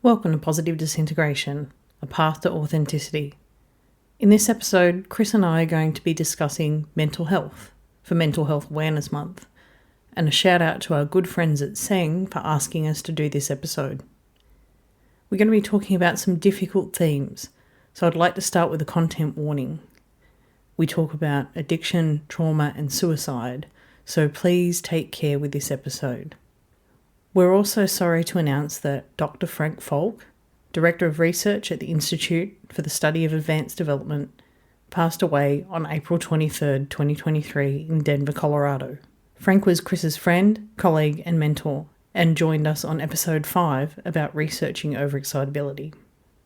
Welcome to Positive Disintegration, a path to authenticity. In this episode, Chris and I are going to be discussing mental health for Mental Health Awareness Month, and a shout out to our good friends at SENG for asking us to do this episode. We're going to be talking about some difficult themes, so I'd like to start with a content warning. We talk about addiction, trauma and suicide, so please take care with this episode. We're also sorry to announce that Dr. Frank Falk, Director of Research at the Institute for the Study of Advanced Development, passed away on April 23, 2023 in Denver, Colorado. Frank was Chris's friend, colleague and mentor, and joined us on episode 5 about researching overexcitability.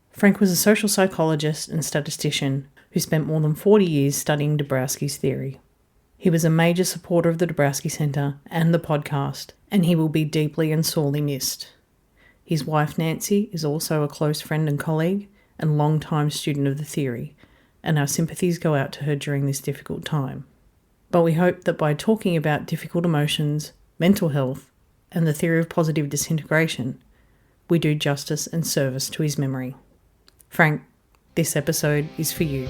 Frank was a social psychologist and statistician who spent more than 40 years studying Dabrowski's theory. He was a major supporter of the Dąbrowski Centre and the podcast, and he will be deeply and sorely missed. His wife Nancy is also a close friend and colleague and long-time student of the theory, and our sympathies go out to her during this difficult time. But we hope that by talking about difficult emotions, mental health, and the theory of positive disintegration, we do justice and service to his memory. Frank, this episode is for you.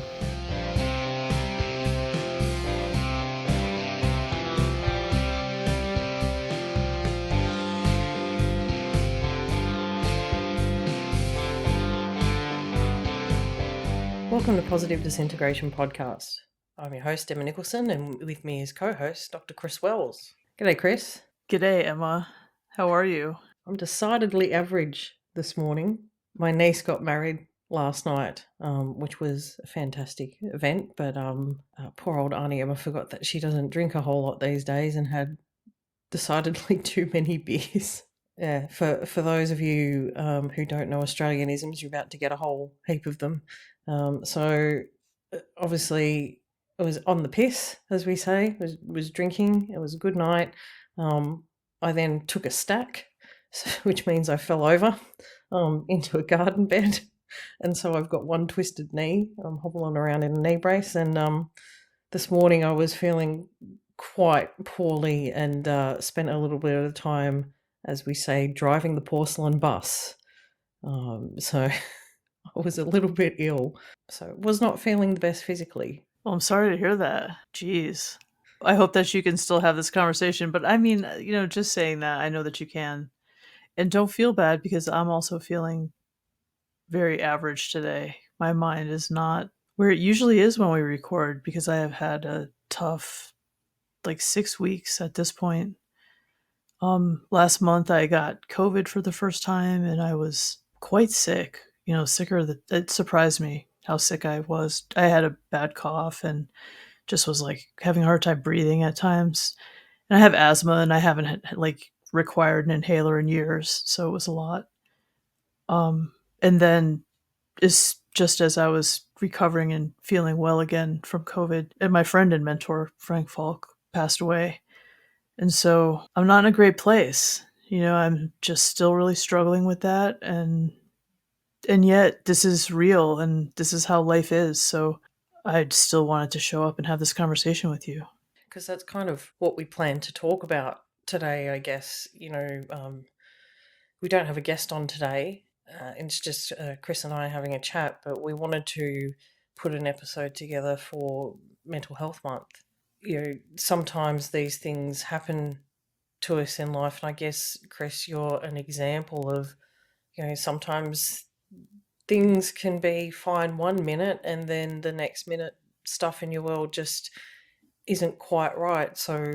Welcome to Positive Disintegration Podcast. I'm your host, Emma Nicholson, and with me is co-host, Dr. Chris Wells. G'day, Chris. G'day, Emma. How are you? I'm decidedly average this morning. My niece got married last night, which was a fantastic event, but poor old Auntie Emma forgot that she doesn't drink a whole lot these days and had decidedly too many beers. Yeah, for those of you who don't know Australianisms, you're about to get a whole heap of them. So obviously it was on the piss, as we say, was drinking. It was a good night. I then took a stack, which means I fell over into a garden bed. And so I've got one twisted knee. I'm hobbling around in a knee brace. And this morning I was feeling quite poorly and spent a little bit of the time, as we say, driving the porcelain bus. So I was a little bit ill, so was not feeling the best physically. Well, I'm sorry to hear that. Jeez. I hope that you can still have this conversation, but I mean, just saying that, I know that you can. And don't feel bad because I'm also feeling very average today. My mind is not where it usually is when we record because I have had a tough, 6 weeks at this point. Last month I got COVID for the first time and I was quite sick. Sicker than it surprised me how sick I was. I had a bad cough and just was having a hard time breathing at times. And I have asthma and I haven't had required an inhaler in years, so it was a lot. And then it's just as I was recovering and feeling well again from COVID, and my friend and mentor Frank Falk passed away. And so I'm not in a great place. I'm just still really struggling with that and yet this is real and this is how life is. So I still wanted to show up and have this conversation with you. Because that's kind of what we plan to talk about today, I guess. We don't have a guest on today. It's just Chris and I having a chat, but we wanted to put an episode together for Mental Health Month. Sometimes these things happen to us in life, and I guess, Chris, you're an example of, sometimes things can be fine 1 minute and then the next minute stuff in your world just isn't quite right. So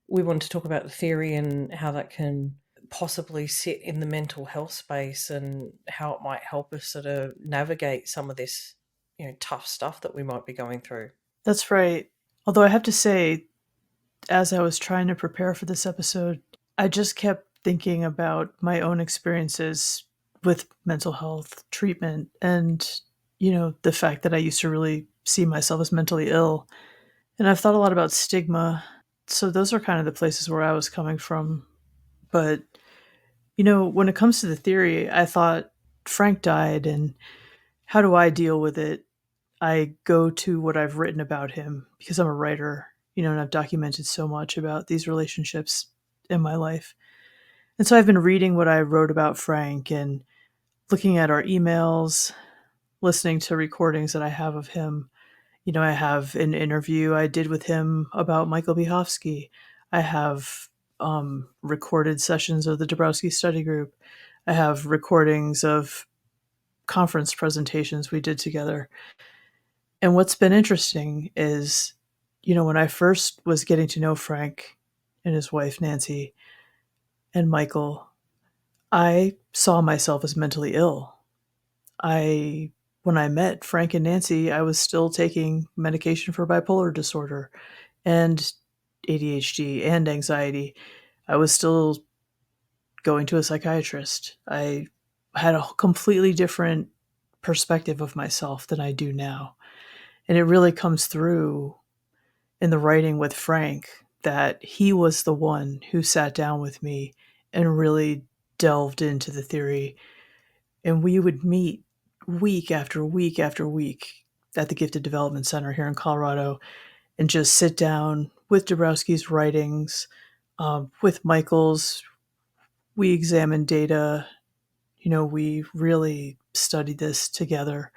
we want to talk about the theory and how that can possibly sit in the mental health space and how it might help us sort of navigate some of this, tough stuff that we might be going through. That's right. Although I have to say, as I was trying to prepare for this episode, I just kept thinking about my own experiences with mental health treatment and, the fact that I used to really see myself as mentally ill. And I've thought a lot about stigma. So those are kind of the places where I was coming from. But, when it comes to the theory, I thought Frank died and how do I deal with it? I go to what I've written about him because I'm a writer, and I've documented so much about these relationships in my life. And so I've been reading what I wrote about Frank and looking at our emails, listening to recordings that I have of him. I have an interview I did with him about Michael Bihovsky. I have recorded sessions of the Dabrowski study group. I have recordings of conference presentations we did together. And what's been interesting is, when I first was getting to know Frank and his wife, Nancy, and Michael, I saw myself as mentally ill. When I met Frank and Nancy, I was still taking medication for bipolar disorder and ADHD and anxiety. I was still going to a psychiatrist. I had a completely different perspective of myself than I do now. And it really comes through in the writing with Frank that he was the one who sat down with me and really delved into the theory. And we would meet week after week after week at the Gifted Development Center here in Colorado and just sit down with Dabrowski's writings, with Michael's. We examined data. We really studied this together.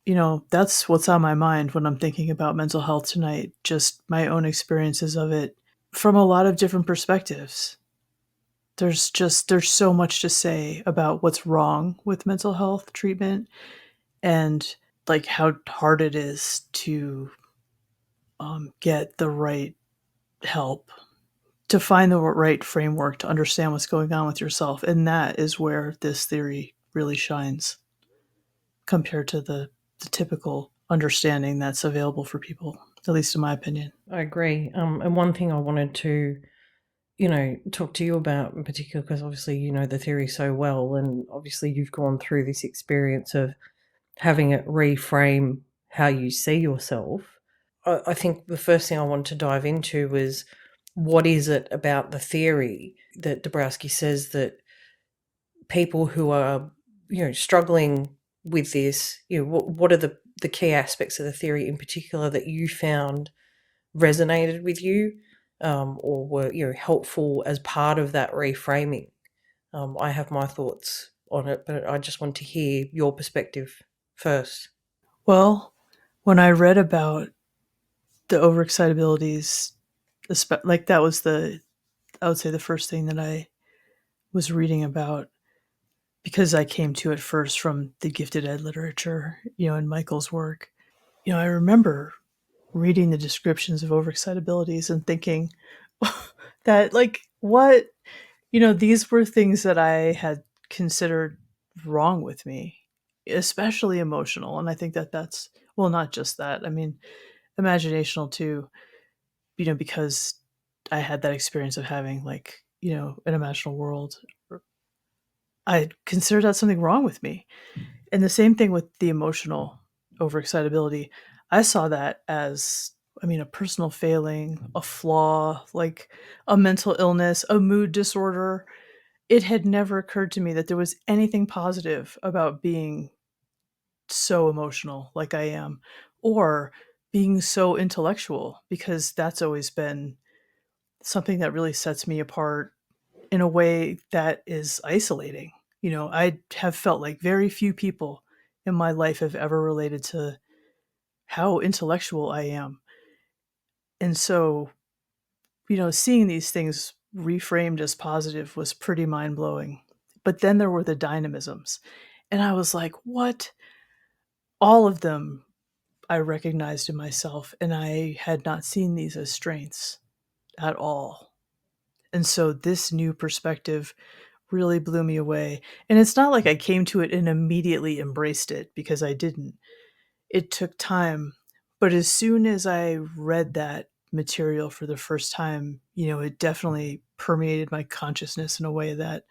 That's what's on my mind when I'm thinking about mental health tonight, just my own experiences of it from a lot of different perspectives. There's so much to say about what's wrong with mental health treatment and like how hard it is to get the right help, to find the right framework to understand what's going on with yourself. And that is where this theory really shines compared to the typical understanding that's available for people, at least in my opinion. I agree. And one thing I wanted to, talk to you about in particular, because obviously you know the theory so well, and obviously you've gone through this experience of having it reframe how you see yourself. I think the first thing I wanted to dive into was what is it about the theory that Dabrowski says that people who are, struggling with this, what are the key aspects of the theory in particular that you found resonated with you, or were helpful as part of that reframing? I have my thoughts on it, but I just want to hear your perspective first. Well, when I read about the overexcitabilities, like that was I would say the first thing that I was reading about, because I came to it first from the gifted ed literature, and Michael's work. I remember reading the descriptions of overexcitabilities and thinking that, like, what, these were things that I had considered wrong with me, especially emotional. And I think that that's, well, not just that. I mean, imaginational too, because I had that experience of having, like, an imaginal world. I considered that something wrong with me. And the same thing with the emotional overexcitability. I saw that as, a personal failing, a flaw, like a mental illness, a mood disorder. It had never occurred to me that there was anything positive about being so emotional like I am, or being so intellectual, because that's always been something that really sets me apart in a way that is isolating. I have felt like very few people in my life have ever related to how intellectual I am. And so, seeing these things reframed as positive was pretty mind blowing. But then there were the dynamisms. And I was like, what? All of them I recognized in myself. And I had not seen these as strengths at all. And so this new perspective really blew me away. And it's not like I came to it and immediately embraced it, because I didn't. It took time. But as soon as I read that material for the first time, it definitely permeated my consciousness in a way that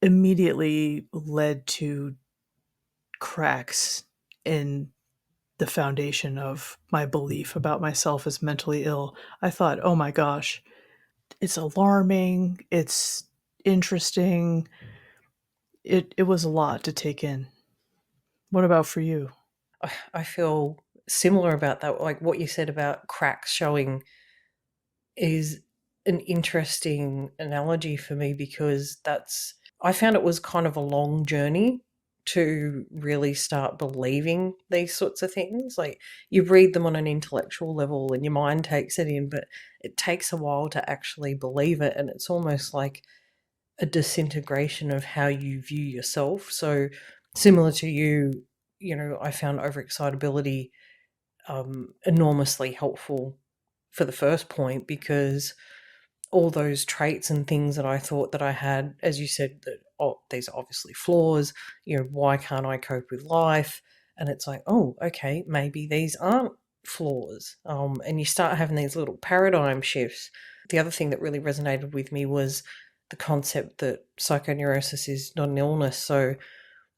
immediately led to cracks in the foundation of my belief about myself as mentally ill. I thought, oh my gosh, it's alarming, it's interesting. It was a lot to take in. What about for you? I feel similar about that. Like what you said about cracks showing is an interesting analogy for me, because I found it was kind of a long journey to really start believing these sorts of things. Like, you read them on an intellectual level and your mind takes it in, but it takes a while to actually believe it. And it's almost like a disintegration of how you view yourself. So, similar to you, I found overexcitability enormously helpful for the first point, because all those traits and things that I thought that I had, as you said, that, oh, these are obviously flaws, why can't I cope with life? And it's like, oh, okay, maybe these aren't flaws. And you start having these little paradigm shifts. The other thing that really resonated with me was the concept that psychoneurosis is not an illness. So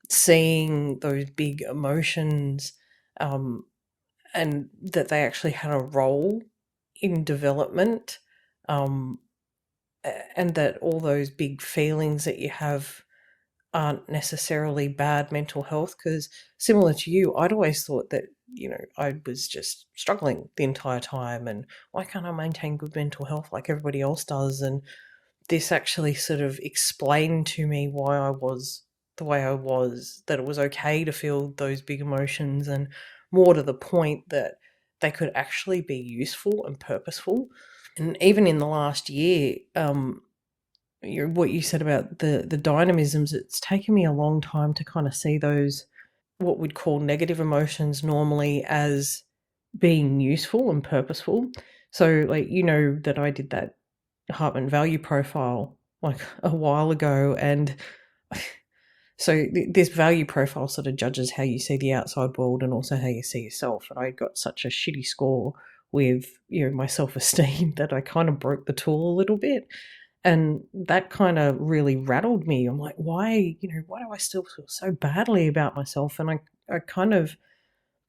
seeing those big emotions, and that they actually had a role in development, um, and that all those big feelings that you have aren't necessarily bad mental health. Because similar to you, I'd always thought that, I was just struggling the entire time, and why can't I maintain good mental health like everybody else does? And this actually sort of explained to me why I was the way I was, that it was okay to feel those big emotions, and more to the point that they could actually be useful and purposeful. And even in the last year, what you said about the dynamisms, it's taken me a long time to kind of see those, what we'd call negative emotions, normally as being useful and purposeful. So, like, that I did that Hartman value profile like a while ago, and so this value profile sort of judges how you see the outside world and also how you see yourself. And I got such a shitty score with my self-esteem that I kind of broke the tool a little bit, and that kind of really rattled me. I'm like, why why do I still feel so badly about myself? And I kind of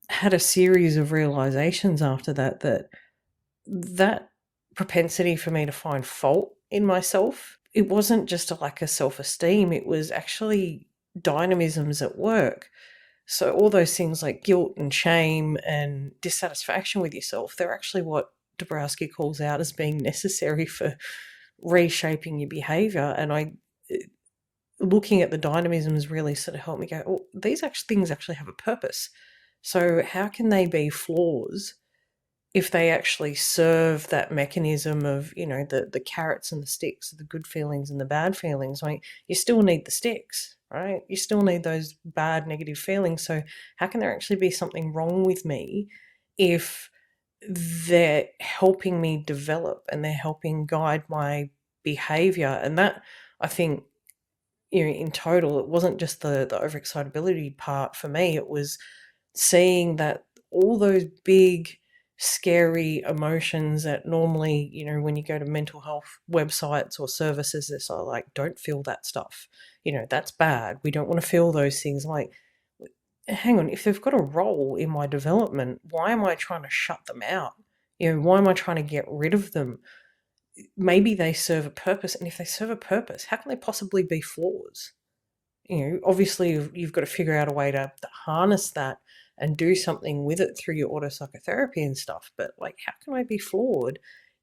had a series of realizations after that propensity for me to find fault in myself, it wasn't just a lack of self-esteem, it was actually dynamisms at work. So all those things like guilt and shame and dissatisfaction with yourself, they're actually what Dabrowski calls out as being necessary for reshaping your behavior. And looking at the dynamisms really sort of helped me go, oh, these things actually have a purpose. So how can they be flaws if they actually serve that mechanism of, the carrots and the sticks, the good feelings and the bad feelings? I mean, you still need the sticks, right? You still need those bad negative feelings. So how can there actually be something wrong with me if they're helping me develop and they're helping guide my behavior? And that, I think, in total, it wasn't just the overexcitability part for me. It was seeing that all those big, scary emotions that normally, when you go to mental health websites or services, they're sort of like, don't feel that stuff. That's bad. We don't want to feel those things. I'm like, hang on, if they've got a role in my development, why am I trying to shut them out? Why am I trying to get rid of them? Maybe they serve a purpose. And if they serve a purpose, how can they possibly be flaws? Obviously you've got to figure out a way to harness that and do something with it through your autopsychotherapy and stuff. But like, how can I be flawed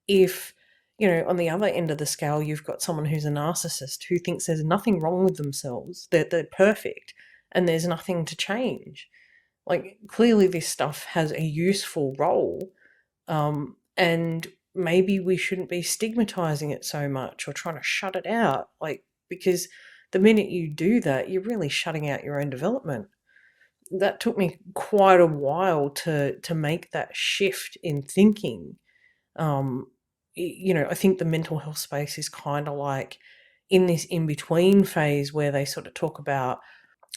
if, on the other end of the scale, you've got someone who's a narcissist who thinks there's nothing wrong with themselves, that they're perfect and there's nothing to change. Like, clearly this stuff has a useful role, and maybe we shouldn't be stigmatizing it so much or trying to shut it out, like, because the minute you do that, you're really shutting out your own development. That took me quite a while to make that shift in thinking. I think the mental health space is kind of like in this in-between phase where they sort of talk about,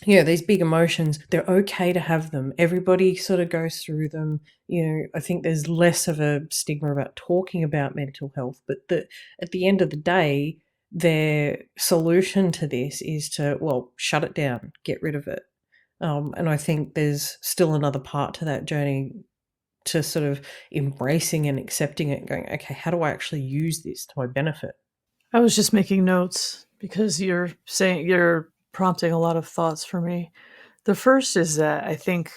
these big emotions, they're okay to have them. Everybody sort of goes through them. I think there's less of a stigma about talking about mental health, but at the end of the day, their solution to this is to, well, shut it down, get rid of it. And I think there's still another part to that journey, to sort of embracing and accepting it and going, okay, how do I actually use this to my benefit? I was just making notes because you're prompting a lot of thoughts for me. The first is that I think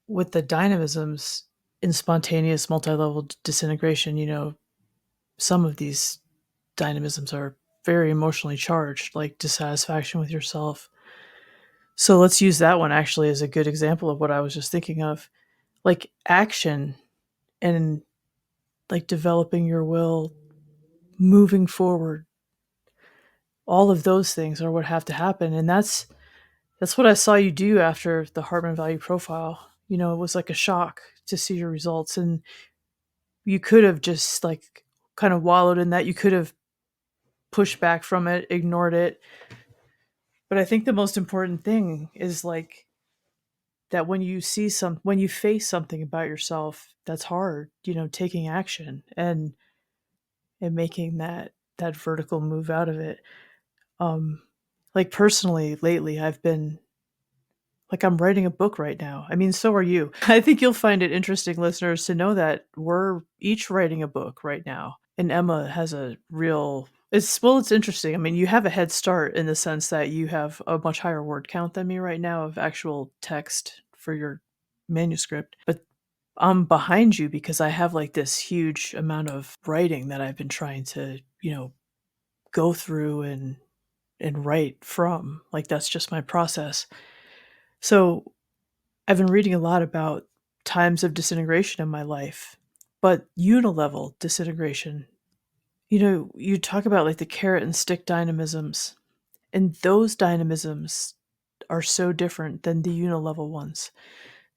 with the dynamisms in spontaneous multi-level disintegration, some of these dynamisms are very emotionally charged, like dissatisfaction with yourself. So let's use that one actually as a good example of what I was just thinking of. Like action and like developing your will, moving forward. All of those things are what have to happen. And that's what I saw you do after the Hartman Value Profile. You know, it was like a shock to see your results. And you could have just like kind of wallowed in that. You could have pushed back from it, ignored it. But I think the most important thing is like that when you face something about yourself that's hard, you know, taking action and making that vertical move out of it. Um like personally lately I've been like I'm writing a book right now. I mean, so are you. I think you'll find it interesting, listeners, to know that we're each writing a book right now. And Emma has a real it's interesting. I mean, you have a head start in the sense that you have a much higher word count than me right now of actual text for your manuscript. But I'm behind you because I have like this huge amount of writing that I've been trying to, you know, go through and write from. Like that's just my process. So I've been reading a lot about times of disintegration in my life, but unilevel disintegration. You know, you talk about like the carrot and stick dynamisms, and those dynamisms are so different than the unilevel ones.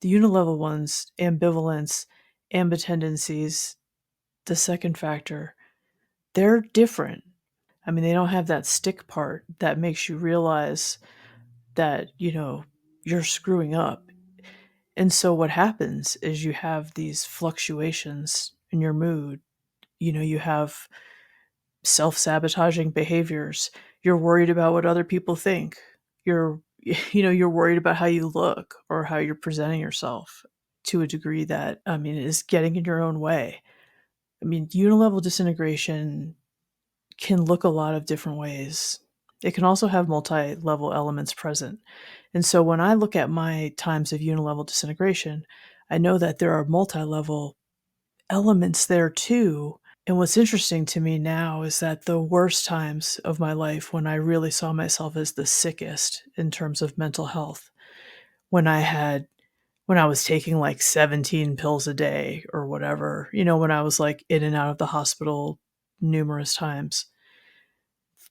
The unilevel ones, ambivalence, ambitendencies, the second factor, they're different. I mean, they don't have that stick part that makes you realize that, you know, you're screwing up. And so what happens is you have these fluctuations in your mood. You know, you have self-sabotaging behaviors. You're worried about what other people think. You're you know, you're worried about how you look or how you're presenting yourself to a degree that I mean is getting in your own way. I mean, unilevel disintegration can look a lot of different ways. It can also have multi-level elements present. And so when I look at my times of unilevel disintegration, I know that there are multi-level elements there too. And what's interesting to me now is that the worst times of my life, when I really saw myself as the sickest in terms of mental health, when when I was taking like 17 pills a day or whatever, you know, when I was like in and out of the hospital numerous times,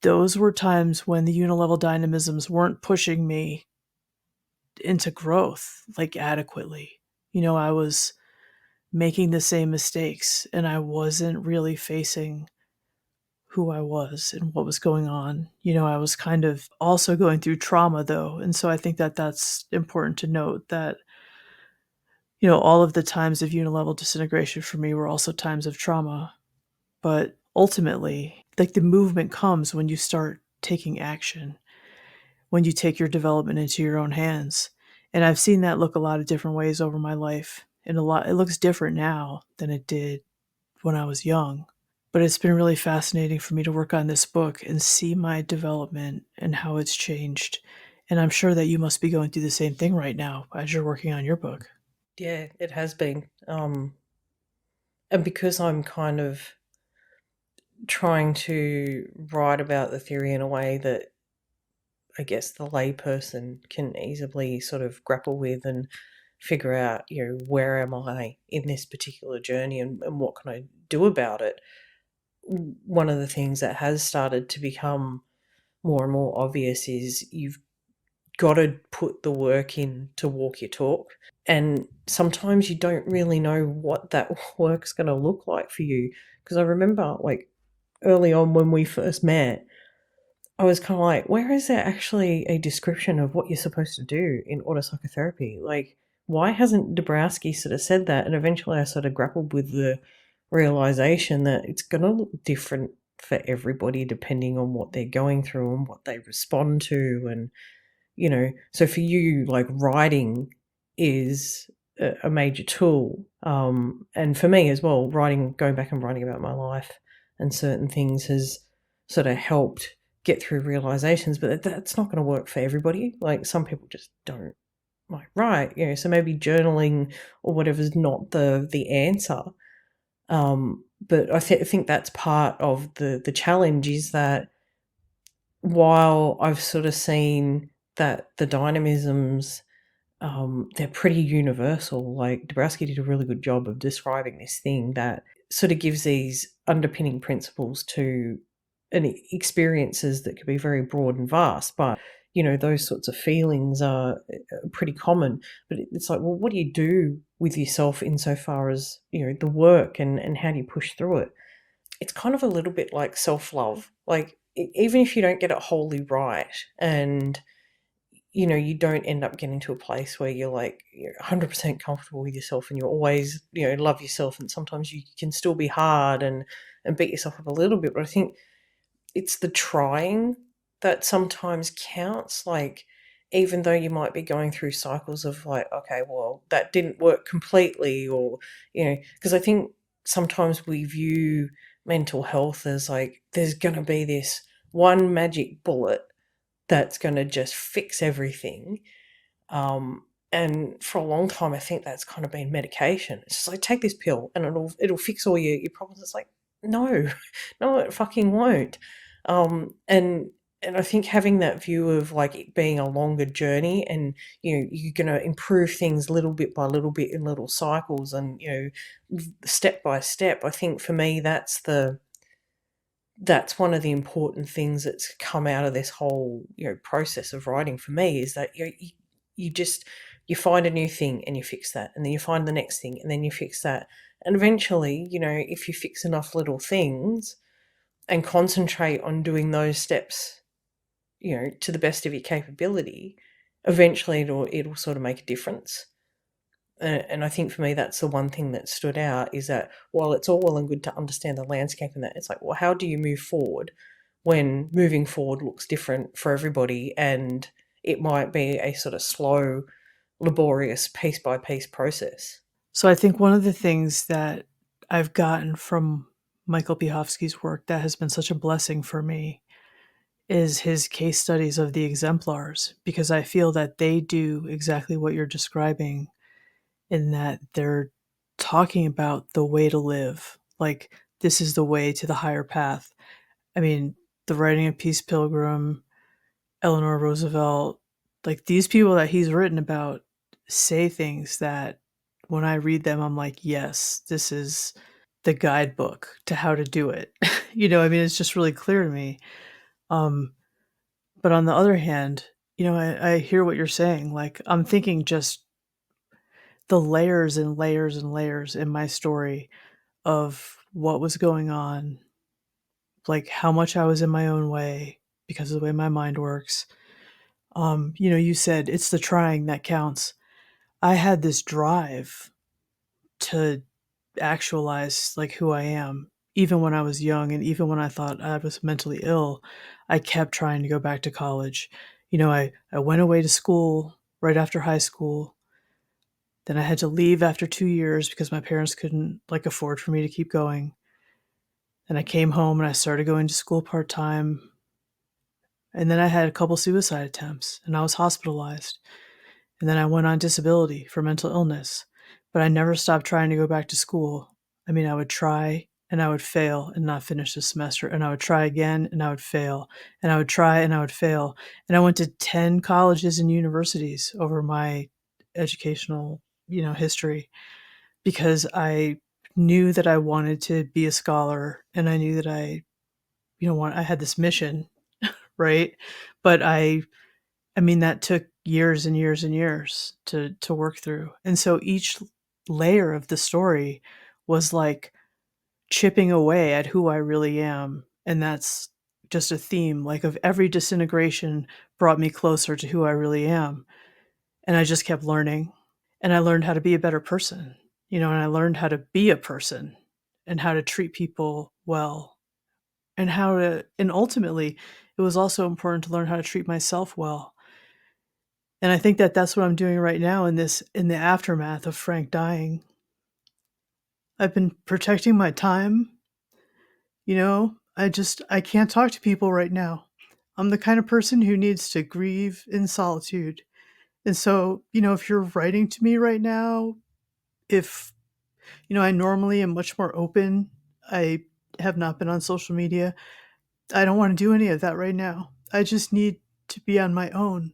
those were times when the unilevel dynamisms weren't pushing me into growth like adequately. You know, I was making the same mistakes and I wasn't really facing who I was and what was going on. You know, I was kind of also going through trauma though. And so I think that that's important to note that, you know, all of the times of unilevel disintegration for me were also times of trauma. But ultimately, like the movement comes when you start taking action, when you take your development into your own hands. And I've seen that look a lot of different ways over my life. And it looks different now than it did when I was young. But it's been really fascinating for me to work on this book and see my development and how it's changed. And I'm sure that you must be going through the same thing right now as you're working on your book. Yeah, it has been. And because I'm kind of trying to write about the theory in a way that I guess the layperson can easily sort of grapple with and figure out, you know, where am I in this particular journey and what can I do about it. One of the things that has started to become more and more obvious is you've got to put the work in to walk your talk. And sometimes you don't really know what that work's going to look like for you. Because I remember, like, early on when we first met, I was kind of like, where is there actually a description of what you're supposed to do in autopsychotherapy? Like, why hasn't Dabrowski sort of said that? And eventually I sort of grappled with the realization that it's going to look different for everybody depending on what they're going through and what they respond to. And, you know, so for you, like, writing is a major tool. And for me as well, writing, going back and writing about my life and certain things has sort of helped get through realizations, but that's not going to work for everybody. Like, some people just don't like write, you know, so maybe journaling or whatever is not the answer. But I think that's part of the challenge is that while I've sort of seen that the dynamisms, they're pretty universal. Like Dabrowski did a really good job of describing this thing that sort of gives these underpinning principles to and experiences that could be very broad and vast, but those sorts of feelings are pretty common. But it's like, well, what do you do with yourself insofar as the work, and how do you push through it? It's kind of a little bit like self-love. Like, even if you don't get it wholly right, and you don't end up getting to a place where you're like, you're 100% comfortable with yourself, and you always love yourself, and sometimes you can still be hard and beat yourself up a little bit. But I think it's the trying that sometimes counts. Like, even though you might be going through cycles of like, okay, well, that didn't work completely, or because I think sometimes we view mental health as like there's going to be this one magic bullet that's going to just fix everything. And for a long time, I think that's kind of been medication. It's just like, take this pill and it'll fix all your problems. It's like, no, no, it fucking won't. And I think having that view of like it being a longer journey, and you're going to improve things little bit by little bit in little cycles, and step by step. I think for me, that's one of the important things that's come out of this whole process of writing for me, is that you find a new thing and you fix that, and then you find the next thing and then you fix that, and eventually if you fix enough little things and concentrate on doing those steps to the best of your capability, eventually it'll sort of make a difference. And I think for me, that's the one thing that stood out, is that while it's all well and good to understand the landscape and that, it's like, well, how do you move forward when moving forward looks different for everybody, and it might be a sort of slow, laborious, piece by piece process. So I think one of the things that I've gotten from Michael Piechowski's work that has been such a blessing for me is his case studies of the exemplars, because I feel that they do exactly what you're describing, in that they're talking about the way to live. Like, this is the way to the higher path. I mean, the writing of Peace Pilgrim, Eleanor Roosevelt, like these people that he's written about say things that when I read them, I'm like, yes, this is the guidebook to how to do it. I mean, it's just really clear to me. Um, but on the other hand, I hear what you're saying. Like, I'm thinking just the layers and layers and layers in my story of what was going on, like how much I was in my own way because of the way my mind works. You said it's the trying that counts. I had this drive to actualize like who I am. Even when I was young and even when I thought I was mentally ill, I kept trying to go back to college. I went away to school right after high school. Then I had to leave after 2 years because my parents couldn't like afford for me to keep going. And I came home and I started going to school part time. And then I had a couple suicide attempts and I was hospitalized. And then I went on disability for mental illness. But I never stopped trying to go back to school. I mean, I would try and I would fail and not finish the semester. And I would try again and I would fail. And I would try and I would fail. And I went to 10 colleges and universities over my educational, history, because I knew that I wanted to be a scholar and I knew that I had this mission, right? But I mean, that took years and years and years to work through. And so each layer of the story was like chipping away at who I really am. And that's just a theme, like, of every disintegration brought me closer to who I really am. And I just kept learning. And I learned how to be a better person, and I learned how to be a person and how to treat people well, and ultimately, it was also important to learn how to treat myself well. And I think that that's what I'm doing right now in the aftermath of Frank dying. I've been protecting my time. I can't talk to people right now. I'm the kind of person who needs to grieve in solitude. And so, if you're writing to me right now, if, I normally am much more open. I have not been on social media. I don't want to do any of that right now. I just need to be on my own.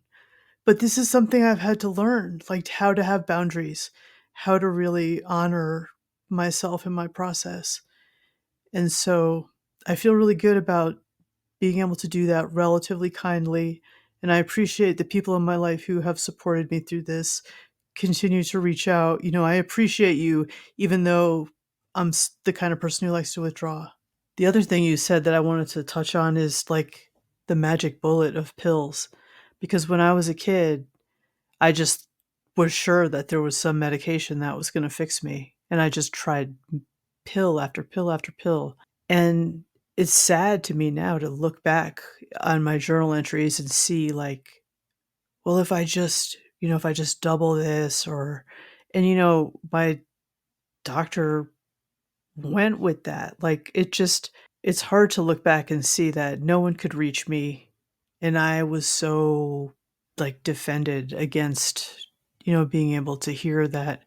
But this is something I've had to learn, like how to have boundaries, how to really honor myself in my process. And so I feel really good about being able to do that relatively kindly. And I appreciate the people in my life who have supported me through this, continue to reach out. I appreciate you, even though I'm the kind of person who likes to withdraw. The other thing you said that I wanted to touch on is like the magic bullet of pills. Because when I was a kid, I just was sure that there was some medication that was going to fix me. And I just tried pill after pill after pill. And it's sad to me now to look back on my journal entries and see like, well, if I just double this and my doctor went with that. Like it's hard to look back and see that no one could reach me. And I was so like defended against, being able to hear that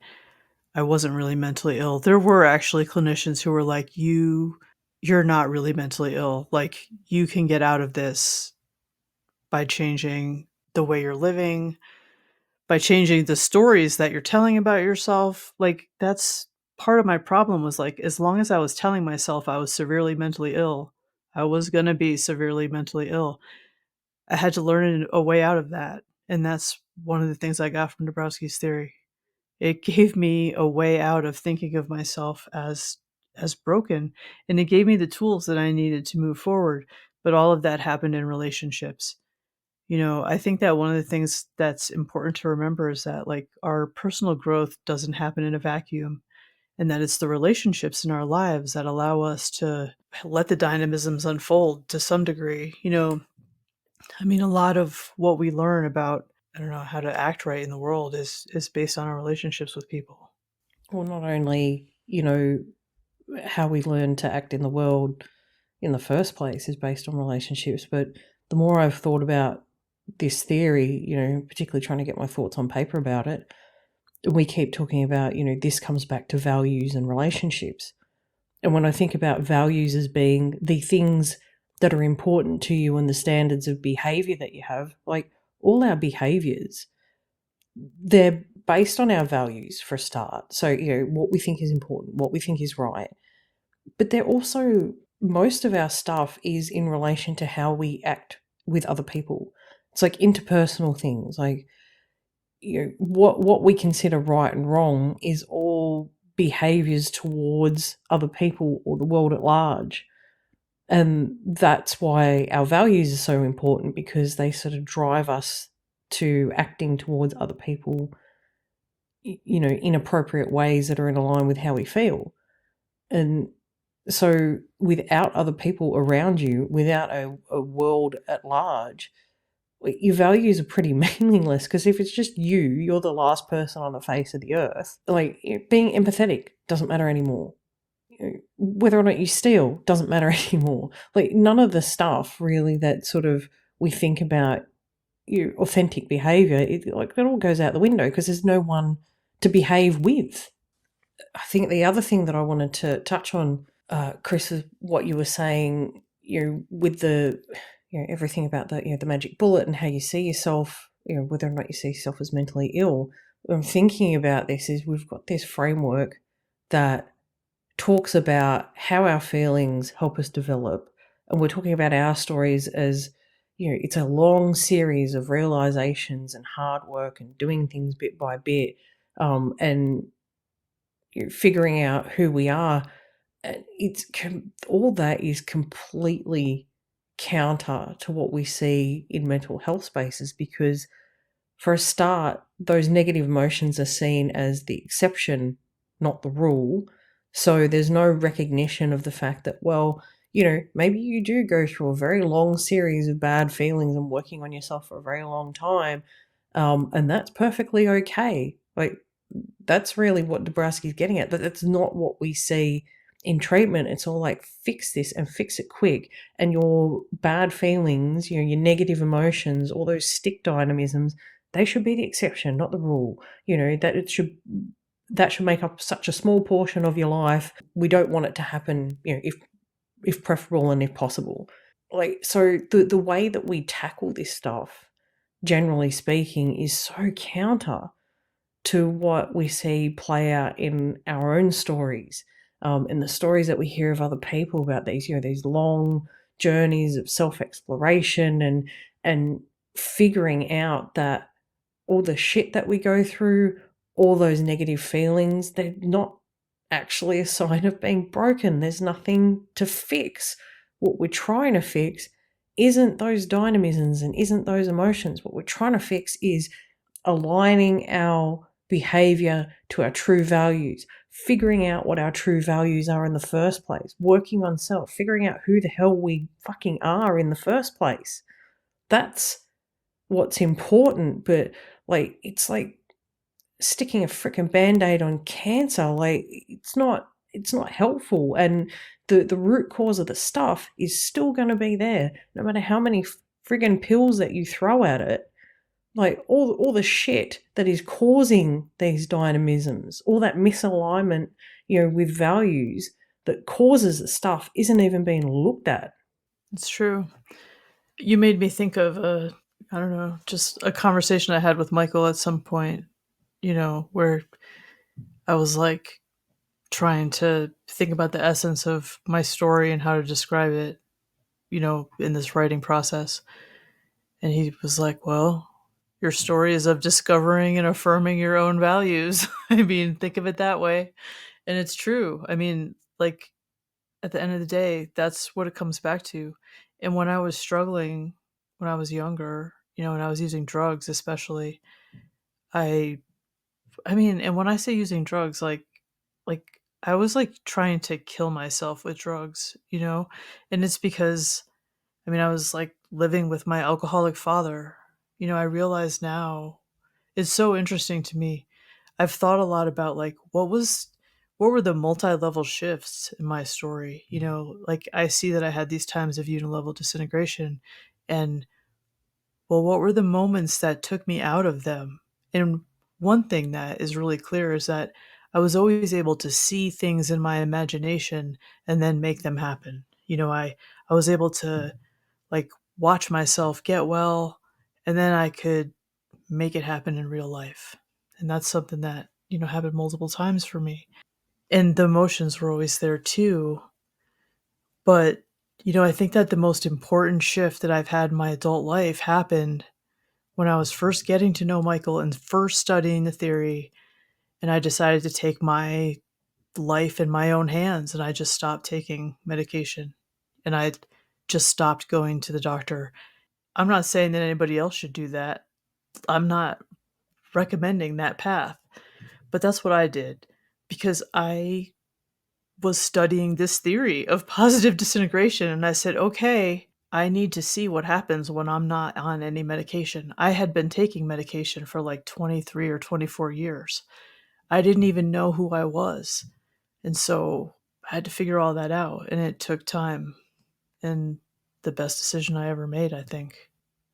I wasn't really mentally ill. There were actually clinicians who were like, you're not really mentally ill. Like you can get out of this by changing the way you're living, by changing the stories that you're telling about yourself. Like that's part of my problem was like, as long as I was telling myself I was severely mentally ill, I was going to be severely mentally ill. I had to learn a way out of that. And that's one of the things I got from Dabrowski's theory. It gave me a way out of thinking of myself as broken, and it gave me the tools that I needed to move forward. But all of that happened in relationships. I think that one of the things that's important to remember is that like our personal growth doesn't happen in a vacuum, and that it's the relationships in our lives that allow us to let the dynamisms unfold to some degree. A lot of what we learn about, I don't know, how to act right in the world is based on our relationships with people. Well, not only, how we learn to act in the world in the first place is based on relationships, but the more I've thought about this theory, particularly trying to get my thoughts on paper about it, we keep talking about, this comes back to values and relationships. And when I think about values as being the things that are important to you and the standards of behavior that you have, like all our behaviors, they're based on our values for a start. So, what we think is important, what we think is right. But they're also, most of our stuff is in relation to how we act with other people. It's like interpersonal things, like, what we consider right and wrong is all behaviors towards other people or the world at large. And that's why our values are so important, because they sort of drive us to acting towards other people, in appropriate ways that are in line with how we feel. And so without other people around you, without a world at large, your values are pretty meaningless, because if it's just you're the last person on the face of the earth. Like, being empathetic doesn't matter anymore. Whether or not you steal doesn't matter anymore. Like, none of the stuff really that sort of we think about your authentic behavior, that all goes out the window because there's no one to behave with. I think the other thing that I wanted to touch on, Chris, is what you were saying, with the, everything about the magic bullet and how you see yourself, whether or not you see yourself as mentally ill. What I'm thinking about this is we've got this framework that talks about how our feelings help us develop. And we're talking about our stories as, it's a long series of realizations and hard work and doing things bit by bit, and figuring out who we are. And all that is completely counter to what we see in mental health spaces, because for a start, those negative emotions are seen as the exception, not the rule. So there's no recognition of the fact that, well, maybe you do go through a very long series of bad feelings and working on yourself for a very long time, and that's perfectly okay. Like, that's really what Dabrowski's getting at, but that's not what we see in treatment. It's all like, fix this and fix it quick, and your bad feelings, your negative emotions, all those stick dynamisms, they should be the exception, not the rule. That should make up such a small portion of your life. We don't want it to happen, if preferable and if possible. so the way that we tackle this stuff, generally speaking, is so counter to what we see play out in our own stories, and the stories that we hear of other people about these long journeys of self-exploration and figuring out that all the shit that we go through, all those negative feelings, they're not actually a sign of being broken. There's nothing to fix. What we're trying to fix isn't those dynamisms and isn't those emotions. What we're trying to fix is aligning our behavior to our true values, figuring out what our true values are in the first place, working on self, figuring out who the hell we fucking are in the first place. That's what's important. But it's like sticking a freaking band-aid on cancer. It's not helpful, and the root cause of the stuff is still going to be there no matter how many friggin' pills that you throw at it. All the shit that is causing these dynamisms, all that misalignment, with values that causes the stuff isn't even being looked at. It's true. You made me think of I don't know, just a conversation I had with Michael at some point, where I was like trying to think about the essence of my story and how to describe it, in this writing process. And he was like, well, your story is of discovering and affirming your own values. I mean, think of it that way. And it's true. I mean, at the end of the day, that's what it comes back to. And when I was struggling, when I was younger, when I was using drugs, especially, I mean, and when I say using drugs, like I was trying to kill myself with drugs, and it's because, I mean, I was living with my alcoholic father. I realize now, it's so interesting to me. I've thought a lot about what were the multi-level shifts in my story. I see that I had these times of unilevel disintegration, and well, what were the moments that took me out of them? And one thing that is really clear is that I was always able to see things in my imagination and then make them happen. I was able to watch myself get well, and then I could make it happen in real life. And that's something that, happened multiple times for me. And the emotions were always there too. But, I think that the most important shift that I've had in my adult life happened when I was first getting to know Michael and first studying the theory, and I decided to take my life in my own hands, and I just stopped taking medication, and I just stopped going to the doctor. I'm not saying that anybody else should do that. I'm not recommending that path, but that's what I did because I was studying this theory of positive disintegration, and I said, okay, I need to see what happens when I'm not on any medication. I had been taking medication for 23 or 24 years. I didn't even know who I was. And so I had to figure all that out, and it took time, and the best decision I ever made, I think.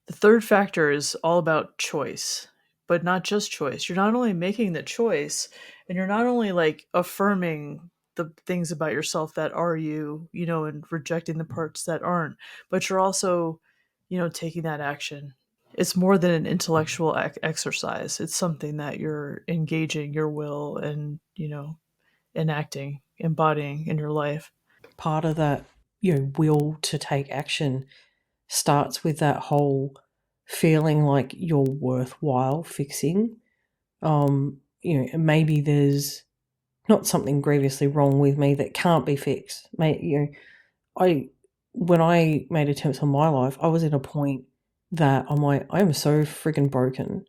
The third factor is all about choice, but not just choice. You're not only making the choice, and you're not only affirming the things about yourself that are you, and rejecting the parts that aren't, but you're also, taking that action. It's more than an intellectual exercise. It's something that you're engaging your will and, enacting, embodying in your life. Part of that, will to take action starts with that whole feeling like you're worthwhile fixing. Maybe there's not something grievously wrong with me that can't be fixed. When I made attempts on my life, I was at a point that I'm like, I'm so friggin' broken.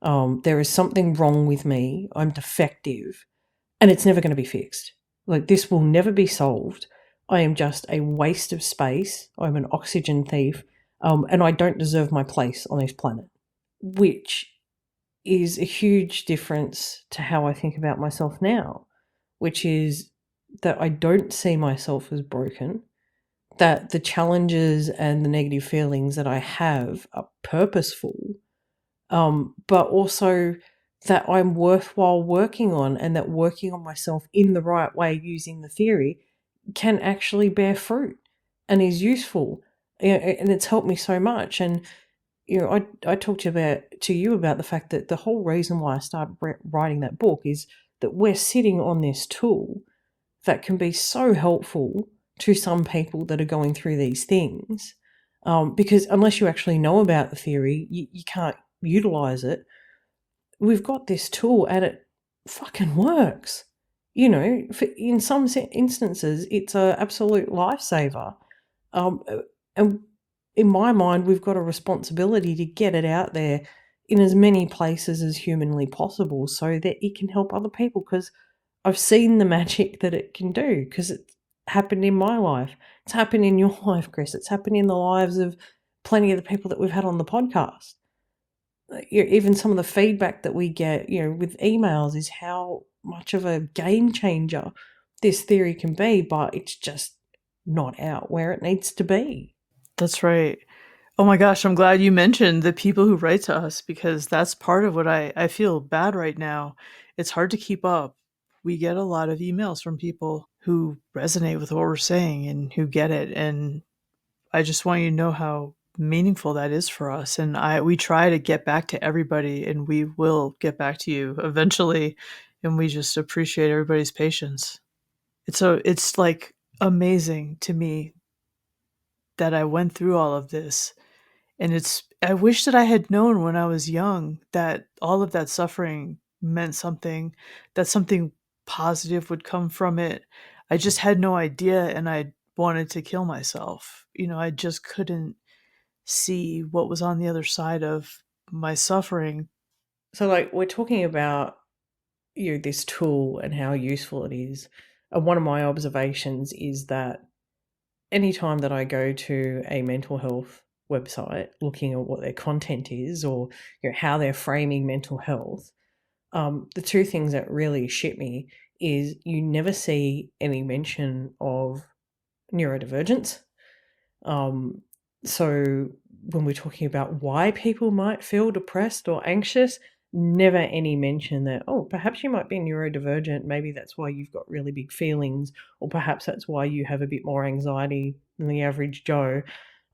There is something wrong with me. I'm defective, and it's never going to be fixed. This will never be solved. I am just a waste of space. I'm an oxygen thief, and I don't deserve my place on this planet, which is a huge difference to how I think about myself now, which is that I don't see myself as broken, that the challenges and the negative feelings that I have are purposeful, but also that I'm worthwhile working on, and that working on myself in the right way using the theory can actually bear fruit and is useful. and it's helped me so much. And I talked to you about the fact that the whole reason why I started writing that book is that we're sitting on this tool that can be so helpful to some people that are going through these things. Because unless you actually know about the theory, you can't utilize it. We've got this tool and it fucking works. In some instances, it's an absolute lifesaver. And in my mind, we've got a responsibility to get it out there in as many places as humanly possible so that it can help other people, because I've seen the magic that it can do, because it's happened in my life. It's happened in your life, Chris. It's happened in the lives of plenty of the people that we've had on the podcast. Even some of the feedback that we get, with emails, is how much of a game changer this theory can be, but it's just not out where it needs to be. That's right. Oh my gosh, I'm glad you mentioned the people who write to us, because that's part of what I feel bad right now. It's hard to keep up. We get a lot of emails from people who resonate with what we're saying and who get it. And I just want you to know how meaningful that is for us. And we try to get back to everybody, and we will get back to you eventually. And we just appreciate everybody's patience. It's like amazing to me that I went through all of this. And I wish that I had known when I was young that all of that suffering meant something, that something positive would come from it. I just had no idea, and I wanted to kill myself. I just couldn't see what was on the other side of my suffering. So, we're talking about this tool and how useful it is. And one of my observations is that anytime that I go to a mental health website looking at what their content is, or how they're framing mental health, the two things that really shit me is you never see any mention of neurodivergence. So when we're talking about why people might feel depressed or anxious, never any mention that, perhaps you might be neurodivergent. Maybe that's why you've got really big feelings, or perhaps that's why you have a bit more anxiety than the average Joe.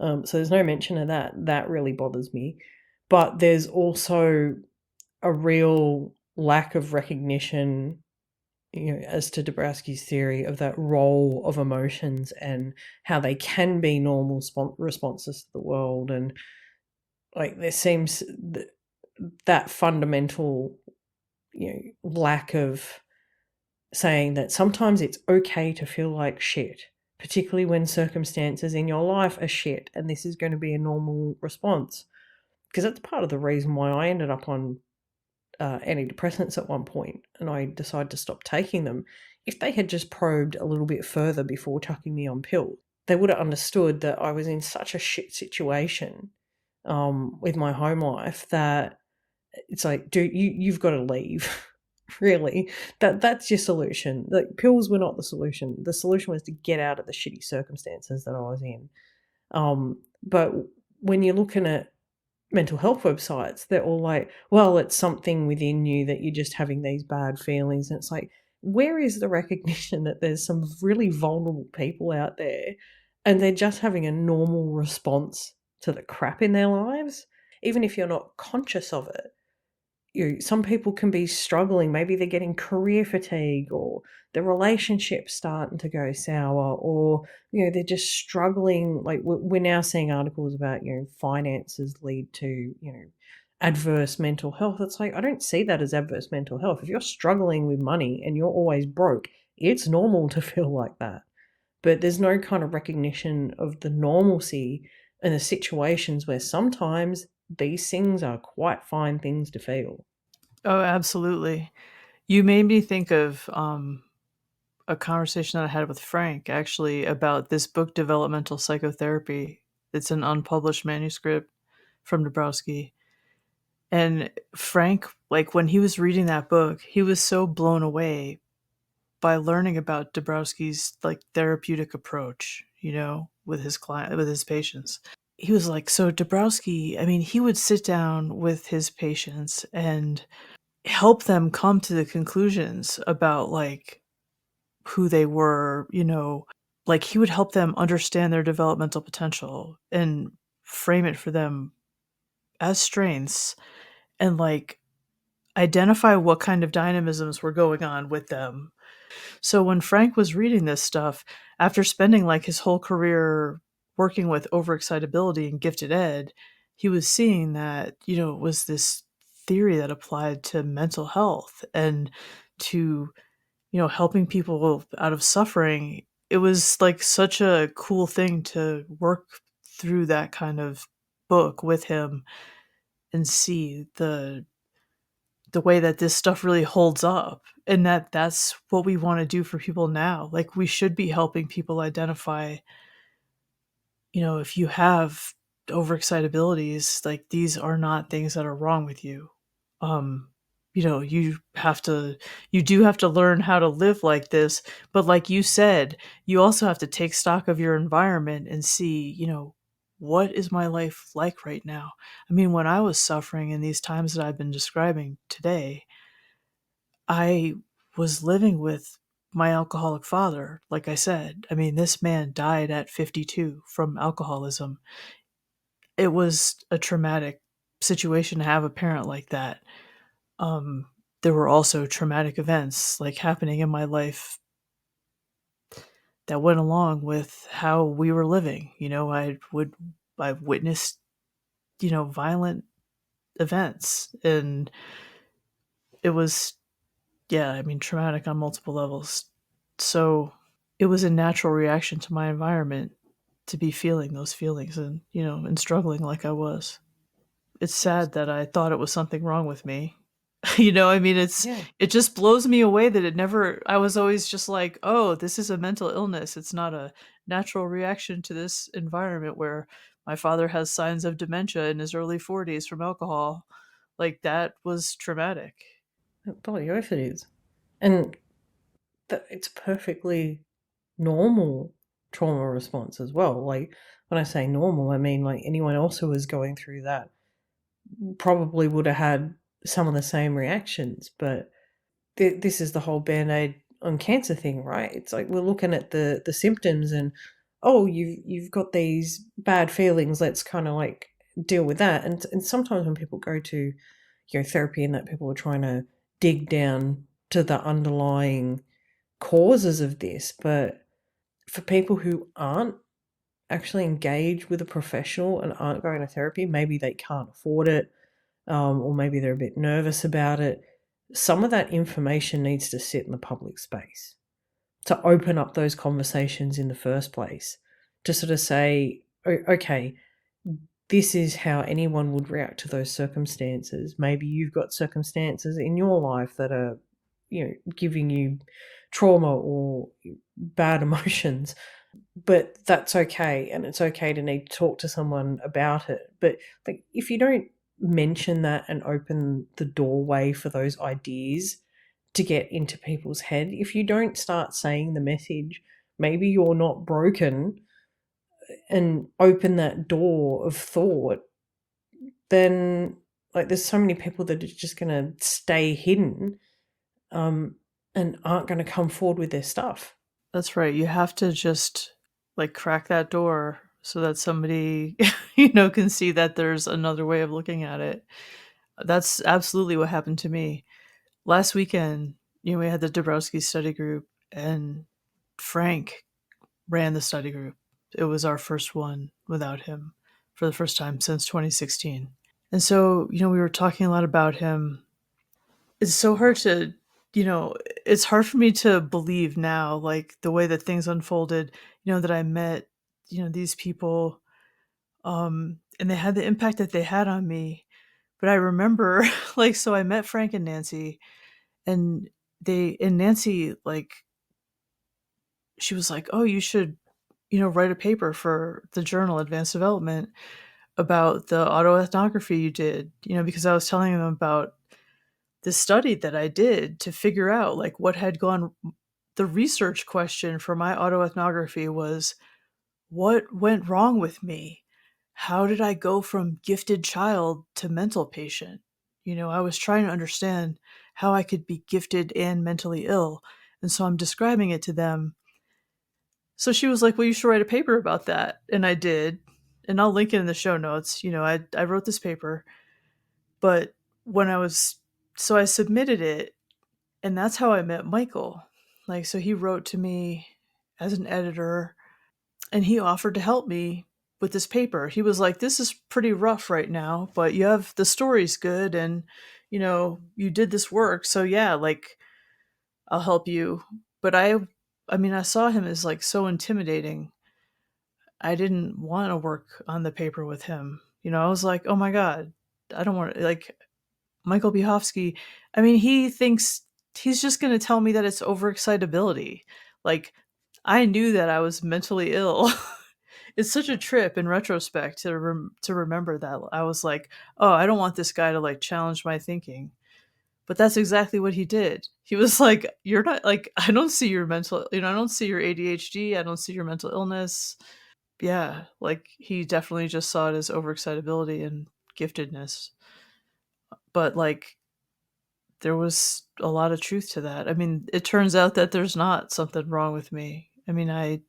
So there's no mention of that. That really bothers me. But there's also a real lack of recognition, as to Dabrowski's theory of that role of emotions and how they can be normal responses to the world. And there seems that fundamental, lack of saying that sometimes it's okay to feel like shit, particularly when circumstances in your life are shit, and this is going to be a normal response. Because that's part of the reason why I ended up on antidepressants at one point, and I decided to stop taking them. If they had just probed a little bit further before chucking me on pills, they would have understood that I was in such a shit situation with my home life that it's like, dude, you've got to leave. Really, that's your solution. Like, pills were not the solution. The solution was to get out of the shitty circumstances that I was in. But when you're looking at mental health websites, they're all like, well, it's something within you that you're just having these bad feelings. And it's like, where is the recognition that there's some really vulnerable people out there and they're just having a normal response to the crap in their lives? Even if you're not conscious of it, some people can be struggling. Maybe they're getting career fatigue, or their relationship's starting to go sour, or they're just struggling. Like, we're now seeing articles about finances lead to adverse mental health. It's like, I don't see that as adverse mental health. If you're struggling with money and you're always broke, it's normal to feel like that. But there's no kind of recognition of the normalcy and the situations where sometimes these things are quite fine things to feel. Oh, absolutely. You made me think of a conversation that I had with Frank, actually, about this book, Developmental Psychotherapy. It's an unpublished manuscript from Dabrowski. And Frank, like, when he was reading that book, he was so blown away by learning about Dabrowski's like therapeutic approach, with his client, with his patients. He was like, so Dabrowski, I mean, he would sit down with his patients and help them come to the conclusions about like who they were, like he would help them understand their developmental potential and frame it for them as strengths, and like identify what kind of dynamisms were going on with them. So when Frank was reading this stuff, after spending like his whole career working with overexcitability and gifted ed, he was seeing that, it was this theory that applied to mental health and to, helping people out of suffering. It was like such a cool thing to work through that kind of book with him and see the way that this stuff really holds up, and that's what we want to do for people now. Like we should be helping people identify, if you have overexcitabilities, like these are not things that are wrong with you. um you do have to learn how to live like this, but like you said, you also have to take stock of your environment and see, what is my life like right now. I mean, when I was suffering in these times that I've been describing today, I was living with my alcoholic father. Like I said, I mean, this man died at 52 from alcoholism. It was a traumatic situation to have a parent like that. Um, there were also traumatic events like happening in my life that went along with how we were living. I witnessed, violent events, and it was, yeah, I mean, traumatic on multiple levels. So it was a natural reaction to my environment to be feeling those feelings and, and struggling like I was. It's sad that I thought it was something wrong with me. I mean, Yeah. it just blows me away that I was always just like, oh, this is a mental illness. It's not a natural reaction to this environment where my father has signs of dementia in his early 40s from alcohol. Like, that was traumatic. Bloody oath it is. And it's perfectly normal trauma response as well. Like, when I say normal, I mean like anyone else who was going through that probably would have had some of the same reactions. But this is the whole band-aid on cancer thing, right? It's like we're looking at the symptoms and, oh, you've got these bad feelings, let's kind of like deal with that. And sometimes when people go to therapy and that, people are trying to dig down to the underlying causes of this. But for people who aren't actually engaged with a professional and aren't going to therapy, maybe they can't afford it, or maybe they're a bit nervous about it. Some of that information needs to sit in the public space to open up those conversations in the first place, to sort of say, okay, this is how anyone would react to those circumstances. Maybe you've got circumstances in your life that are, giving you trauma or bad emotions, but that's okay. And it's okay to need to talk to someone about it. But like, if you don't mention that and open the doorway for those ideas to get into people's head, if you don't start saying the message, maybe you're not broken, and open that door of thought, then like there's so many people that are just going to stay hidden, and aren't going to come forward with their stuff. That's right. You have to just like crack that door so that somebody, can see that there's another way of looking at it. That's absolutely what happened to me. Last weekend, we had the Dabrowski study group, and Frank ran the study group. It was our first one without him for the first time since 2016. And so, we were talking a lot about him. It's so hard to, you know, it's hard for me to believe now, like the way that things unfolded, that I met, these people, and they had the impact that they had on me. But I remember, like, so I met Frank and Nancy, and Nancy, like, she was like, oh, you should, write a paper for the journal Advanced Development about the autoethnography you did, because I was telling them about this study that I did to figure out like what had gone. The research question for my autoethnography was, what went wrong with me? How did I go from gifted child to mental patient? I was trying to understand how I could be gifted and mentally ill. And so I'm describing it to them So she was like, well, you should write a paper about that. And I did. And I'll link it in the show notes. I wrote this paper, but when I was, so I submitted it, and that's how I met Michael. Like, so he wrote to me as an editor, and he offered to help me with this paper. He was like, this is pretty rough right now, but you have the story's good, and you did this work. So yeah, like, I'll help you. But I mean, I saw him as like so intimidating. I didn't want to work on the paper with him. I was like, oh my God, I don't want to, like, Michael Biehofsky. I mean, he thinks he's just going to tell me that it's overexcitability. Like, I knew that I was mentally ill. It's such a trip in retrospect to remember that. I was like, oh, I don't want this guy to like challenge my thinking. But that's exactly what he did. He was like, you're not like, I don't see your mental, I don't see your ADHD. I don't see your mental illness. Yeah, like he definitely just saw it as overexcitability and giftedness. But like there was a lot of truth to that. I mean, it turns out that there's not something wrong with me. I mean, I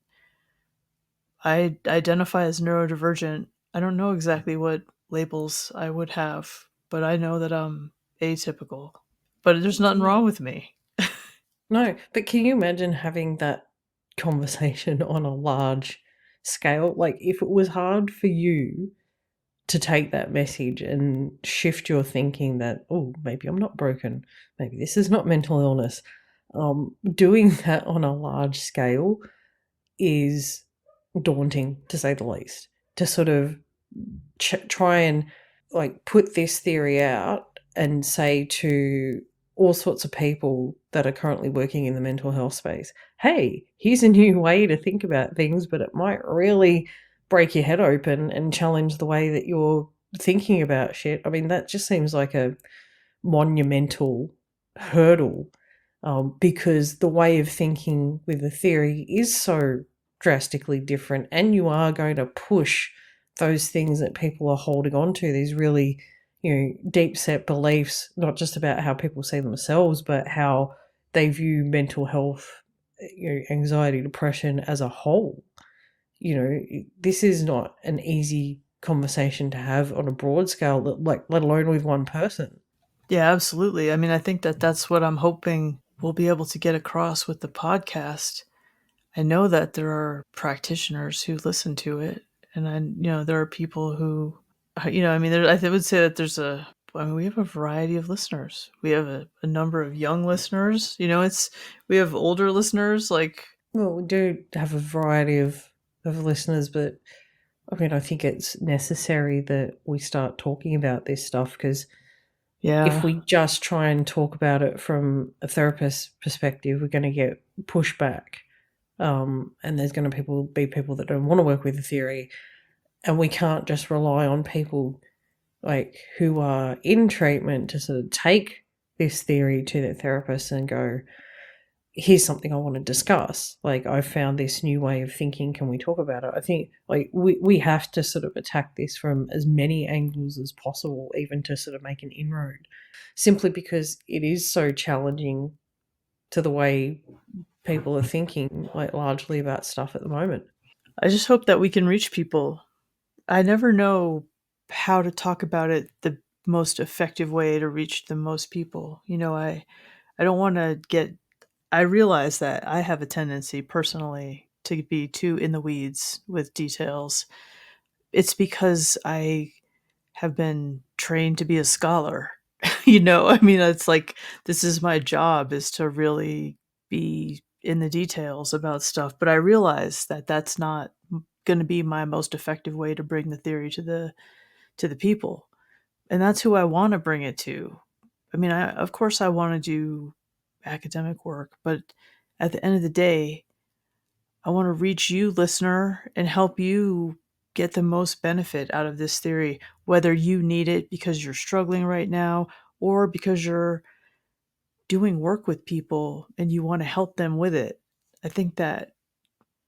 identify as neurodivergent. I don't know exactly what labels I would have, but I know that I'm atypical. But there's nothing wrong with me. No, but can you imagine having that conversation on a large scale? Like, if it was hard for you to take that message and shift your thinking that, oh, maybe I'm not broken, maybe this is not mental illness, doing that on a large scale is daunting, to say the least. To sort of try and like put this theory out and say to all sorts of people that are currently working in the mental health space, hey, here's a new way to think about things, but it might really break your head open and challenge the way that you're thinking about shit. I mean, that just seems like a monumental hurdle, because the way of thinking with the theory is so drastically different, and you are going to push those things that people are holding on to, these really, deep set beliefs, not just about how people see themselves, but how they view mental health, anxiety, depression as a whole. This is not an easy conversation to have on a broad scale, like let alone with one person. Yeah, absolutely. I mean, I think that that's what I'm hoping we'll be able to get across with the podcast. I know that there are practitioners who listen to it, and there are people who, I mean, I would say that I mean, we have a variety of listeners. We have a number of young listeners. We have older listeners. Like, Well, we do have a variety of listeners, but I mean, I think it's necessary that we start talking about this stuff, because if yeah, we just try and talk about it from a therapist's perspective, we're going to get pushback. And there's going to be people that don't want to work with the theory, and we can't just rely on people like who are in treatment to sort of take this theory to their therapist and go, here's something I want to discuss. Like, I found this new way of thinking. Can we talk about it? I think like we have to sort of attack this from as many angles as possible, even to sort of make an inroad, simply because it is so challenging to the way people are thinking, like, largely about stuff at the moment. I just hope that we can reach people. I never know how to talk about it the most effective way to reach the most people. I don't want to get. I realize that I have a tendency personally to be too in the weeds with details. It's because I have been trained to be a scholar. I mean, it's like this is my job, is to really be in the details about stuff. But I realize that that's not going to be my most effective way to bring the theory to the people, and that's who I want to bring it to. I mean, of course I want to do academic work, but at the end of the day, I want to reach you, listener, and help you get the most benefit out of this theory, whether you need it because you're struggling right now or because you're doing work with people and you want to help them with it. I think that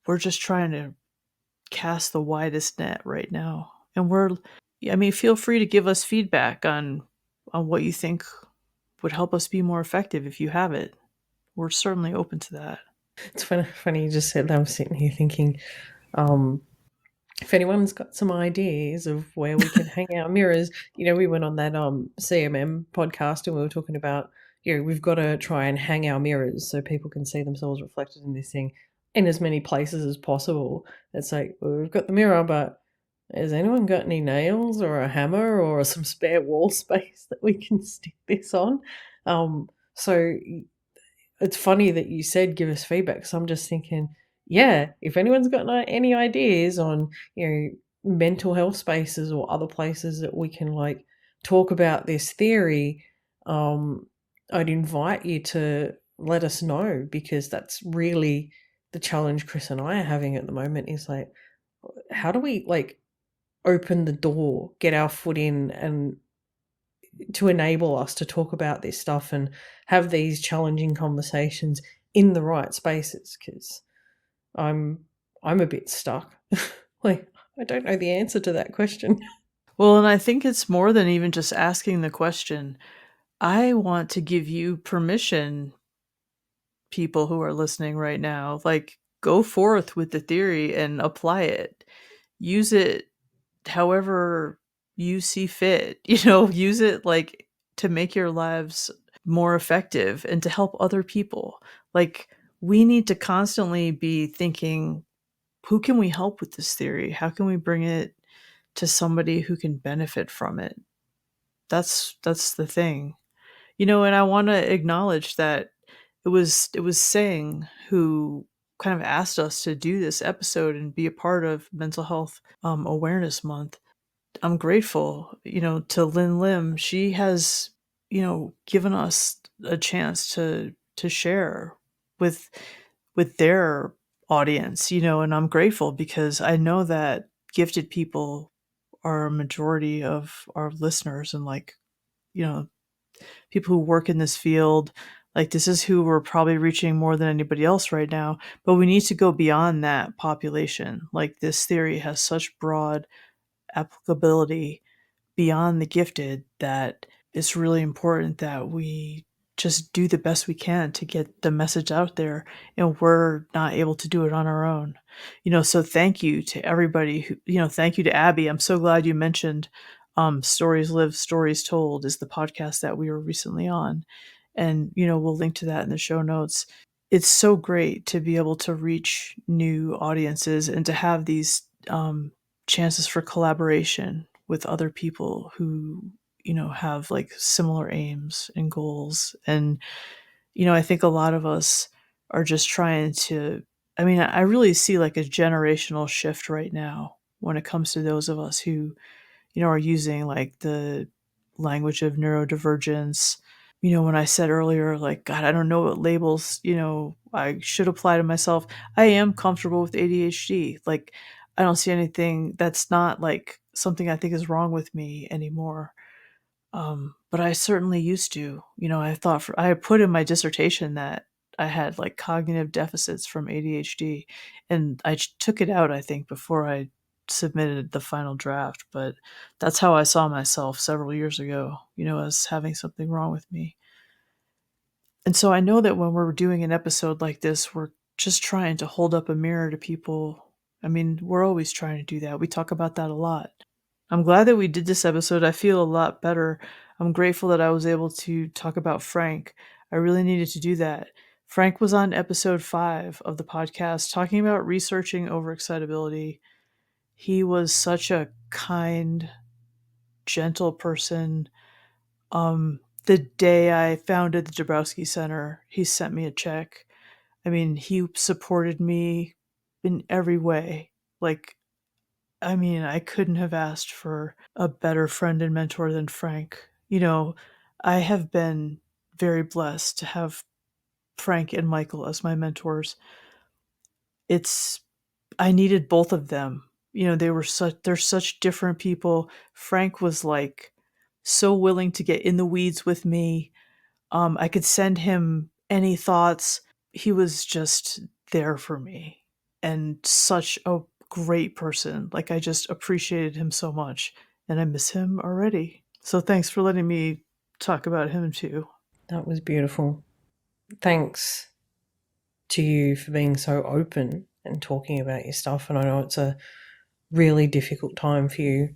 we're just trying to cast the widest net right now. And I mean, feel free to give us feedback on what you think would help us be more effective if you have it. We're certainly open to that. It's funny you just said that. I'm sitting here thinking, if anyone's got some ideas of where we can hang our mirrors, we went on that CMM podcast and we were talking about, we've got to try and hang our mirrors so people can see themselves reflected in this thing in as many places as possible. It's like, well, we've got the mirror, but has anyone got any nails or a hammer or some spare wall space that we can stick this on? So it's funny that you said give us feedback, because I'm just thinking, yeah, if anyone's got any ideas on, mental health spaces or other places that we can like talk about this theory, I'd invite you to let us know, because that's really the challenge Chris and I are having at the moment is like, how do we like open the door, get our foot in, and to enable us to talk about this stuff and have these challenging conversations in the right spaces, because I'm a bit stuck. Like, I don't know the answer to that question. Well, and I think it's more than even just asking the question. I want to give you permission, people who are listening right now, like, go forth with the theory and apply it. Use it however you see fit, use it like to make your lives more effective and to help other people. Like, we need to constantly be thinking, who can we help with this theory? How can we bring it to somebody who can benefit from it? That's the thing. And I want to acknowledge that it was SENG who kind of asked us to do this episode and be a part of Mental Health Awareness Month. I'm grateful, to Lynn Lim. She has, given us a chance to share with their audience, and I'm grateful because I know that gifted people are a majority of our listeners, and like, you know, people who work in this field, like, this is who we're probably reaching more than anybody else right now. But we need to go beyond that population. Like, this theory has such broad applicability beyond the gifted that it's really important that we just do the best we can to get the message out there, and we're not able to do it on our own. So thank you to everybody who, thank you to Abby. I'm so glad you mentioned Stories Lived, Stories Told is the podcast that we were recently on. And, we'll link to that in the show notes. It's so great to be able to reach new audiences and to have these chances for collaboration with other people who, have like similar aims and goals. And, I think a lot of us are just trying to, I really see like a generational shift right now when it comes to those of us who, are using like the language of neurodivergence. When I said earlier, like, God, I don't know what labels, I should apply to myself. I am comfortable with ADHD. Like, I don't see anything that's not like something I think is wrong with me anymore. But I certainly used to. I put in my dissertation that I had like cognitive deficits from ADHD, and I took it out, I think, before I submitted the final draft. But that's how I saw myself several years ago, as having something wrong with me. And so I know that when we're doing an episode like this, we're just trying to hold up a mirror to people. We're always trying to do that. We talk about that a lot. I'm glad that we did this episode. I feel a lot better. I'm grateful that I was able to talk about Frank. I really needed to do that. Frank was on episode 5 of the podcast talking about researching overexcitability. He was such a kind, gentle person. The day I founded the Dabrowski Center, he sent me a check. He supported me in every way. Like, I couldn't have asked for a better friend and mentor than Frank. I have been very blessed to have Frank and Michael as my mentors. I needed both of them. They're such different people. Frank was like so willing to get in the weeds with me. I could send him any thoughts. He was just there for me, and such a great person. Like, I just appreciated him so much, and I miss him already. So thanks for letting me talk about him too. That was beautiful. Thanks to you for being so open and talking about your stuff. And I know it's a really difficult time for you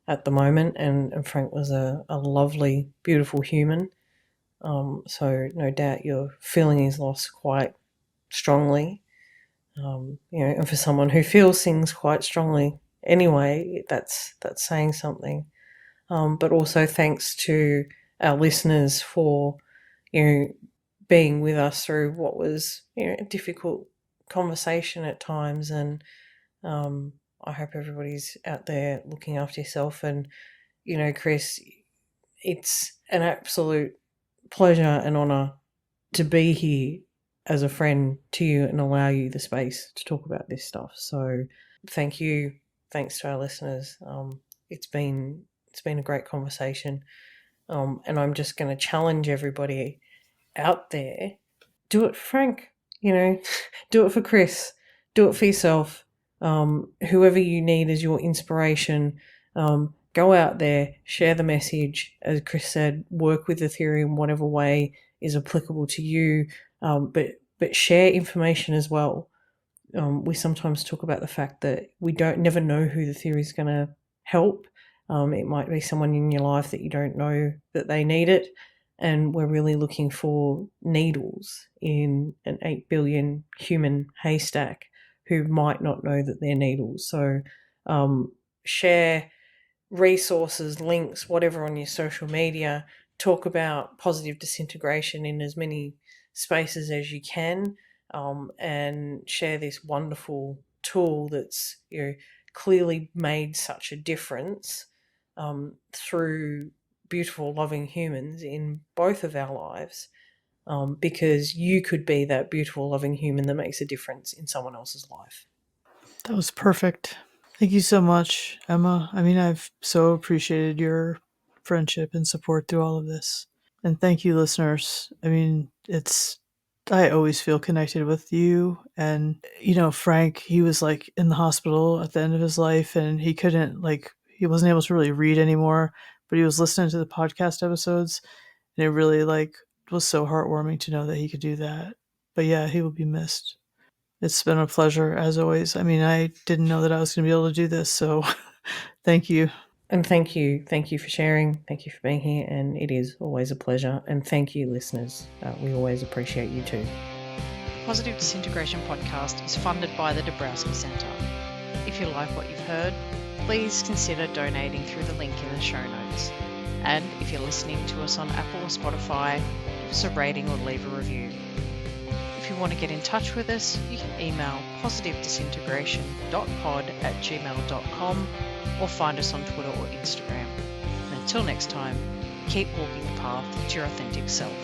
at the moment, and Frank was a lovely, beautiful human. So no doubt you're feeling his loss quite strongly. And for someone who feels things quite strongly anyway, that's saying something. But also thanks to our listeners for, being with us through what was, a difficult conversation at times. And I hope everybody's out there looking after yourself. And, Chris, it's an absolute pleasure and honour to be here as a friend to you and allow you the space to talk about this stuff. So thank you. Thanks to our listeners. It's been a great conversation. And I'm just going to challenge everybody out there. Do it for Frank, do it for Chris, do it for yourself. Whoever you need as your inspiration, go out there, share the message. As Chris said, work with the theory in whatever way is applicable to you, but share information as well. We sometimes talk about the fact that we never know who the theory is going to help. It might be someone in your life that you don't know that they need it, and we're really looking for needles in an 8 billion human haystack who might not know that they're needles. So share resources, links, whatever on your social media. Talk about positive disintegration in as many spaces as you can, and share this wonderful tool that's clearly made such a difference through beautiful, loving humans in both of our lives, because you could be that beautiful, loving human that makes a difference in someone else's life. That was perfect. Thank you so much, Emma. I mean, I've so appreciated your friendship and support through all of this. And thank you, listeners. I mean, I always feel connected with you. And, Frank, he was like in the hospital at the end of his life, and he wasn't able to really read anymore, but he was listening to the podcast episodes, and it really was so heartwarming to know that he could do that. But yeah, he will be missed. It's been a pleasure as always. I mean, I didn't know that I was going to be able to do this, so thank you. And thank you. Thank you for sharing. Thank you for being here. And it is always a pleasure. And thank you, listeners. We always appreciate you too. The Positive Disintegration podcast is funded by the Dabrowski Centre. If you like what you've heard, please consider donating through the link in the show notes. And if you're listening to us on Apple or Spotify, give us a rating or leave a review. If you want to get in touch with us, you can email positivedisiintegration.pod@gmail.com or find us on Twitter or Instagram. And until next time, keep walking the path to your authentic self.